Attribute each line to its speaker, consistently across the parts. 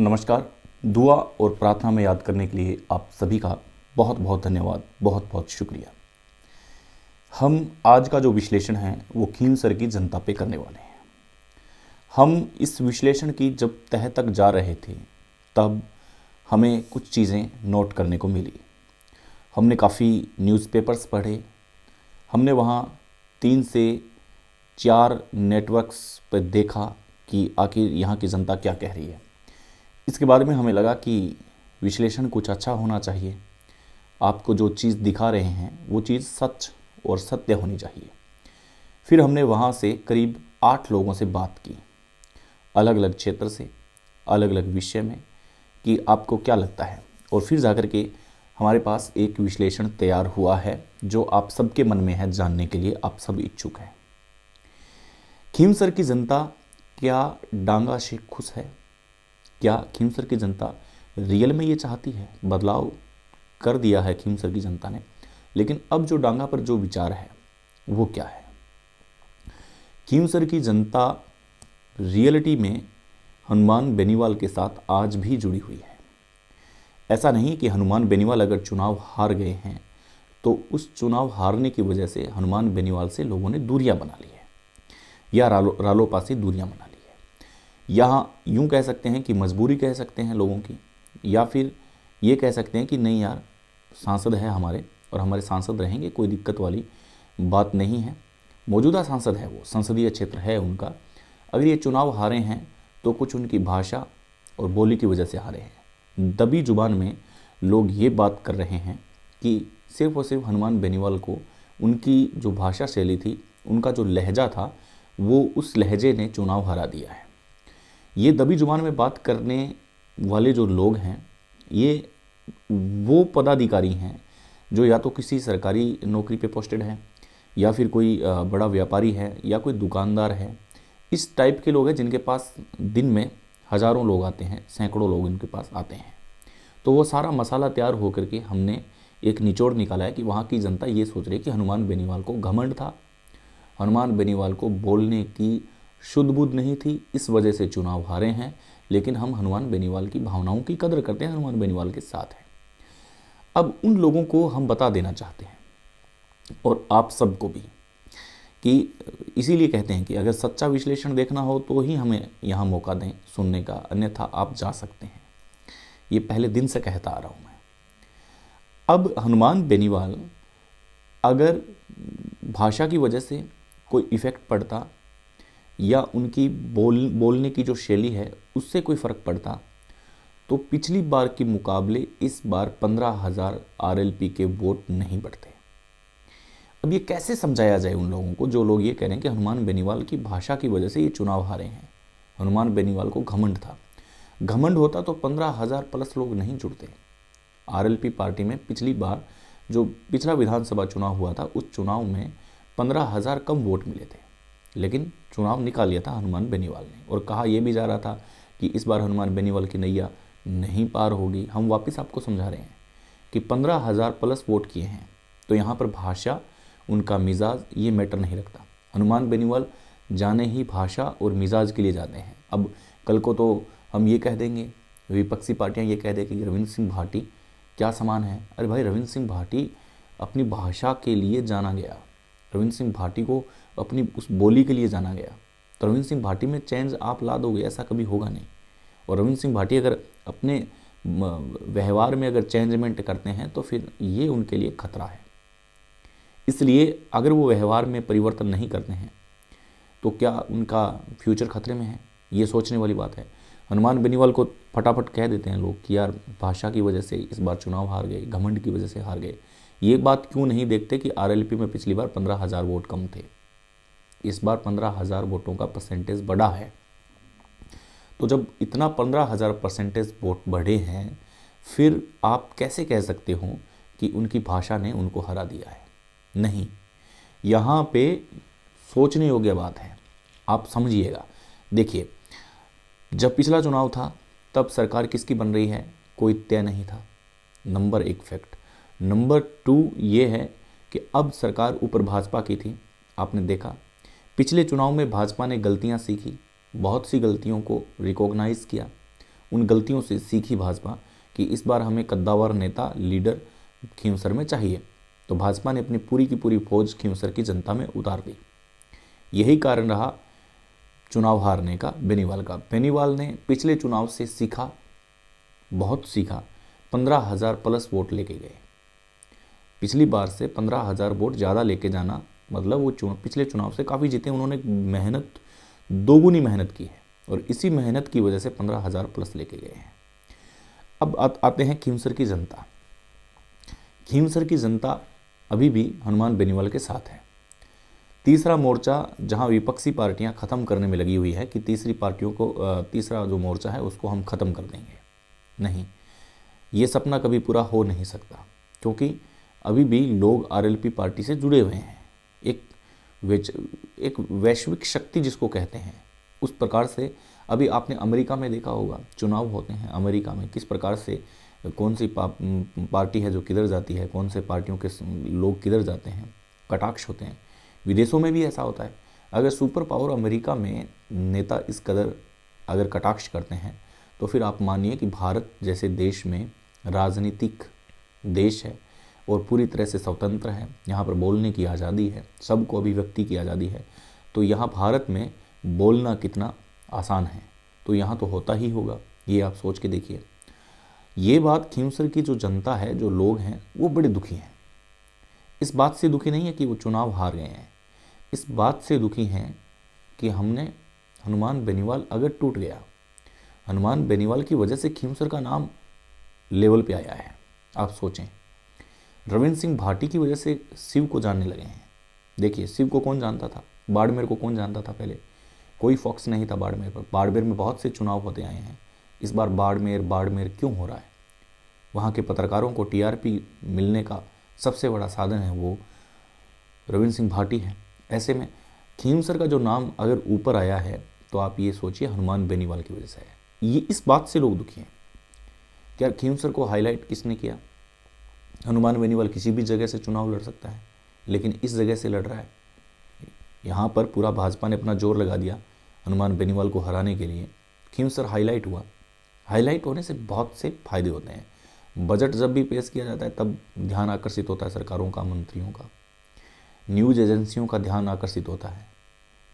Speaker 1: नमस्कार। दुआ और प्रार्थना में याद करने के लिए आप सभी का बहुत बहुत धन्यवाद, बहुत बहुत शुक्रिया। हम आज का जो विश्लेषण है वो खींवसर की जनता पे करने वाले हैं। हम इस विश्लेषण की जब तह तक जा रहे थे तब हमें कुछ चीज़ें नोट करने को मिली। हमने काफ़ी न्यूज़पेपर्स पढ़े, हमने वहाँ 3 से 4 नेटवर्क्स पर देखा कि आखिर यहाँ की जनता क्या कह रही है। इसके बाद में हमें लगा कि विश्लेषण कुछ अच्छा होना चाहिए। आपको जो चीज़ दिखा रहे हैं वो चीज़ सच और सत्य होनी चाहिए। फिर हमने वहाँ से करीब 8 लोगों से बात की, अलग अलग क्षेत्र से, अलग अलग विषय में, कि आपको क्या लगता है। और फिर जाकर के हमारे पास एक विश्लेषण तैयार हुआ है जो आप सबके मन में है जानने के लिए आप सब इच्छुक हैं। खींवसर की जनता क्या डांगा से खुश है? क्या खींवसर की जनता रियल में ये चाहती है? बदलाव कर दिया है खींवसर की जनता ने, लेकिन अब जो डांगा पर जो विचार है वो क्या है? खींवसर की जनता रियलिटी में हनुमान बेनीवाल के साथ आज भी जुड़ी हुई है। ऐसा नहीं कि हनुमान बेनीवाल अगर चुनाव हार गए हैं तो उस चुनाव हारने की वजह से हनुमान बेनीवाल से लोगों ने दूरियां बना ली है या रालोपा से दूरियां बना ली है। यहाँ यूँ कह सकते हैं कि मजबूरी कह सकते हैं लोगों की, या फिर ये कह सकते हैं कि नहीं यार, सांसद है हमारे और हमारे सांसद रहेंगे, कोई दिक्कत वाली बात नहीं है। मौजूदा सांसद है, वो संसदीय क्षेत्र है उनका। अगर ये चुनाव हारे हैं तो कुछ उनकी भाषा और बोली की वजह से हारे हैं। दबी जुबान में लोग ये बात कर रहे हैं कि सिर्फ और सिर्फ हनुमान बेनीवाल को उनकी जो भाषा शैली थी, उनका जो लहजा था, वो उस लहजे ने चुनाव हरा दिया है। ये दबी जुबान में बात करने वाले जो लोग हैं, ये वो पदाधिकारी हैं जो या तो किसी सरकारी नौकरी पे पोस्टेड हैं, या फिर कोई बड़ा व्यापारी है, या कोई दुकानदार है। इस टाइप के लोग हैं जिनके पास दिन में हज़ारों लोग आते हैं, सैकड़ों लोग इनके पास आते हैं। तो वो सारा मसाला तैयार होकर के हमने एक निचोड़ निकाला है कि वहाँ की जनता ये सोच रही है कि हनुमान बेनीवाल को घमंड था, हनुमान बेनीवाल को बोलने की शुद्ध बुद्ध नहीं थी, इस वजह से चुनाव हारे हैं। लेकिन हम हनुमान बेनीवाल की भावनाओं की कदर करते हैं, हनुमान बेनीवाल के साथ हैं। अब उन लोगों को हम बता देना चाहते हैं, और आप सबको भी, कि इसीलिए कहते हैं कि अगर सच्चा विश्लेषण देखना हो तो ही हमें यहाँ मौका दें सुनने का, अन्यथा आप जा सकते हैं। ये पहले दिन से कहता आ रहा हूँ मैं। अब हनुमान बेनीवाल अगर भाषा की वजह से कोई इफ़ेक्ट पड़ता या उनकी बोलने की जो शैली है उससे कोई फ़र्क पड़ता, तो पिछली बार के मुकाबले इस बार 15,000 आरएलपी के वोट नहीं बढ़ते। अब ये कैसे समझाया जाए उन लोगों को जो लोग ये कह रहे हैं कि हनुमान बेनीवाल की भाषा की वजह से ये चुनाव हारे हैं, हनुमान बेनीवाल को घमंड था। घमंड होता तो 15,000 प्लस लोग नहीं जुड़ते। आरएलपी पार्टी में पिछली बार जो पिछला विधानसभा चुनाव हुआ था, उस चुनाव में 15,000 कम वोट मिले थे, लेकिन चुनाव निकाल लिया था हनुमान बेनीवाल ने। और कहा यह भी जा रहा था कि इस बार हनुमान बेनीवाल की नैया नहीं पार होगी। हम वापस आपको समझा रहे हैं कि 15,000 प्लस वोट किए हैं, तो यहाँ पर भाषा, उनका मिजाज, ये मैटर नहीं रखता। हनुमान बेनीवाल जाने ही भाषा और मिजाज के लिए जाते हैं। अब कल को तो हम ये कह देंगे, विपक्षी पार्टियाँ ये कह देंगी कि रविंद्र सिंह भाटी क्या समान है। अरे भाई, रविंद्र सिंह भाटी अपनी भाषा के लिए जाना गया, रविंद्र सिंह भाटी को अपनी उस बोली के लिए जाना गया। तो रविंद्र सिंह भाटी में चेंज आप ला दोगे, ऐसा कभी होगा नहीं। और रविंद्र सिंह भाटी अगर अपने व्यवहार में अगर चेंजमेंट करते हैं तो फिर ये उनके लिए खतरा है। इसलिए अगर वो व्यवहार में परिवर्तन नहीं करते हैं तो क्या उनका फ्यूचर खतरे में है, ये सोचने वाली बात है। हनुमान बेनीवाल को फटाफट कह देते हैं लोग कि यार भाषा की वजह से इस बार चुनाव हार गए, घमंड की वजह से हार गए। ये बात क्यों नहीं देखते कि आरएलपी में पिछली बार 15,000 वोट कम थे, इस बार 15,000 वोटों का परसेंटेज बढ़ा है। तो जब इतना 15,000 परसेंटेज वोट बढ़े हैं, फिर आप कैसे कह सकते हो कि उनकी भाषा ने उनको हरा दिया है? नहीं, यहाँ पे सोचने योग्य बात है, आप समझिएगा। देखिए, जब पिछला चुनाव था तब सरकार किसकी बन रही है कोई तय नहीं था, नंबर 1 फैक्ट। नंबर 2 ये है कि अब सरकार ऊपर भाजपा की थी। आपने देखा पिछले चुनाव में भाजपा ने गलतियां सीखी, बहुत सी गलतियों को रिकॉग्नाइज़ किया उन गलतियों से सीखी भाजपा कि इस बार हमें कद्दावर नेता लीडर खींवसर में चाहिए, तो भाजपा ने अपनी पूरी की पूरी फौज खींवसर की जनता में उतार दी। यही कारण रहा चुनाव हारने का बेनीवाल का। बेनीवाल ने पिछले चुनाव से सीखा, बहुत सीखा। 15,000 प्लस वोट लेके गए। पिछली बार से 15,000 वोट ज़्यादा लेके जाना मतलब वो पिछले चुनाव से काफ़ी जीते। उन्होंने मेहनत, दोगुनी मेहनत की है और इसी मेहनत की वजह से 15,000 प्लस लेके गए हैं। अब आते हैं खींवसर की जनता। खींवसर की जनता अभी भी हनुमान बेनीवाल के साथ है। तीसरा मोर्चा जहां विपक्षी पार्टियां ख़त्म करने में लगी हुई है कि तीसरी पार्टियों को, तीसरा जो मोर्चा है उसको हम ख़त्म कर देंगे, नहीं, ये सपना कभी पूरा हो नहीं सकता, क्योंकि अभी भी लोग आरएलपी पार्टी से जुड़े हुए हैं। एक वैश्विक शक्ति जिसको कहते हैं, उस प्रकार से अभी आपने अमेरिका में देखा होगा, चुनाव होते हैं अमेरिका में, किस प्रकार से कौन सी पार्टी है जो किधर जाती है, कौन से पार्टियों के लोग किधर जाते हैं, कटाक्ष होते हैं। विदेशों में भी ऐसा होता है। अगर सुपर पावर अमेरिका में नेता इस कदर अगर कटाक्ष करते हैं, तो फिर आप मानिए कि भारत जैसे देश में, राजनीतिक देश है और पूरी तरह से स्वतंत्र है, यहाँ पर बोलने की आज़ादी है, सबको अभिव्यक्ति की आज़ादी है, तो यहाँ भारत में बोलना कितना आसान है, तो यहाँ तो होता ही होगा। ये आप सोच के देखिए। ये बात खींवसर की जो जनता है, जो लोग हैं, वो बड़े दुखी हैं। इस बात से दुखी नहीं है कि वो चुनाव हार गए हैं, इस बात से दुखी हैं कि हमने हनुमान बेनीवाल अगर टूट गया, हनुमान बेनीवाल की वजह से खींवसर का नाम लेवल पे आया है। आप सोचें, रविंद्र सिंह भाटी की वजह से शिव को जानने लगे हैं। देखिए, शिव को कौन जानता था, बाड़मेर को कौन जानता था पहले, कोई फोकस नहीं था बाड़मेर पर। बाड़मेर में बहुत से चुनाव होते आए हैं, इस बार बाड़मेर क्यों हो रहा है? वहाँ के पत्रकारों को टीआरपी मिलने का सबसे बड़ा साधन है वो रविंद्र सिंह भाटी है। ऐसे में खींवसर का जो नाम अगर ऊपर आया है, तो आप ये सोचिए हनुमान बेनीवाल की वजह से है। ये इस बात से लोग दुखी हैं। क्या खींवसर को हाईलाइट किसने किया? हनुमान बेनीवाल किसी भी जगह से चुनाव लड़ सकता है, लेकिन इस जगह से लड़ रहा है। यहाँ पर पूरा भाजपा ने अपना जोर लगा दिया हनुमान बेनीवाल को हराने के लिए। खींवसर हाईलाइट हुआ। हाईलाइट होने से बहुत से फायदे होते हैं। बजट जब भी पेश किया जाता है तब ध्यान आकर्षित होता है सरकारों का, मंत्रियों का, न्यूज़ एजेंसियों का ध्यान आकर्षित होता है।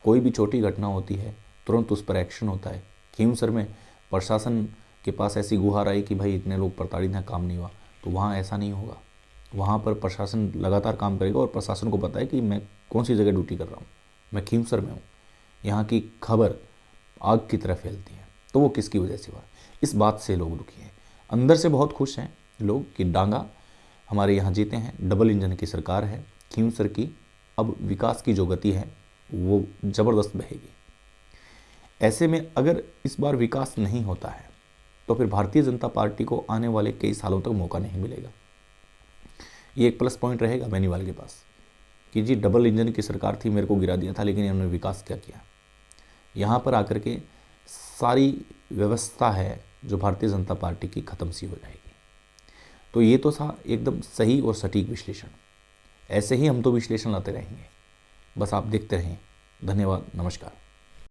Speaker 1: कोई भी छोटी घटना होती है तुरंत उस पर एक्शन होता है। खींवसर में प्रशासन के पास ऐसी गुहार आई कि भाई इतने लोग प्रताड़ित हैं, काम नहीं हुआ, तो वहाँ ऐसा नहीं होगा। वहाँ पर प्रशासन लगातार काम करेगा और प्रशासन को पता है कि मैं कौन सी जगह ड्यूटी कर रहा हूँ, मैं खींवसर में हूँ। यहाँ की खबर आग की तरह फैलती है। तो वो किसकी वजह से हुआ? इस बात से लोग दुखी हैं। अंदर से बहुत खुश हैं लोग कि डांगा हमारे यहाँ जीते हैं, डबल इंजन की सरकार है खींवसर की। अब विकास की जो गति है वो ज़बरदस्त बहेगी। ऐसे में अगर इस बार विकास नहीं होता है तो फिर भारतीय जनता पार्टी को आने वाले कई सालों तक मौका नहीं मिलेगा। ये एक प्लस पॉइंट रहेगा बेनीवाल के पास कि जी डबल इंजन की सरकार थी, मेरे को गिरा दिया था, लेकिन इन्होंने विकास क्या किया। यहाँ पर आकर के सारी व्यवस्था है जो भारतीय जनता पार्टी की ख़त्म सी हो जाएगी। तो ये तो था एकदम सही और सटीक विश्लेषण। ऐसे ही हम तो विश्लेषण लाते रहेंगे, बस आप देखते रहें। धन्यवाद, नमस्कार।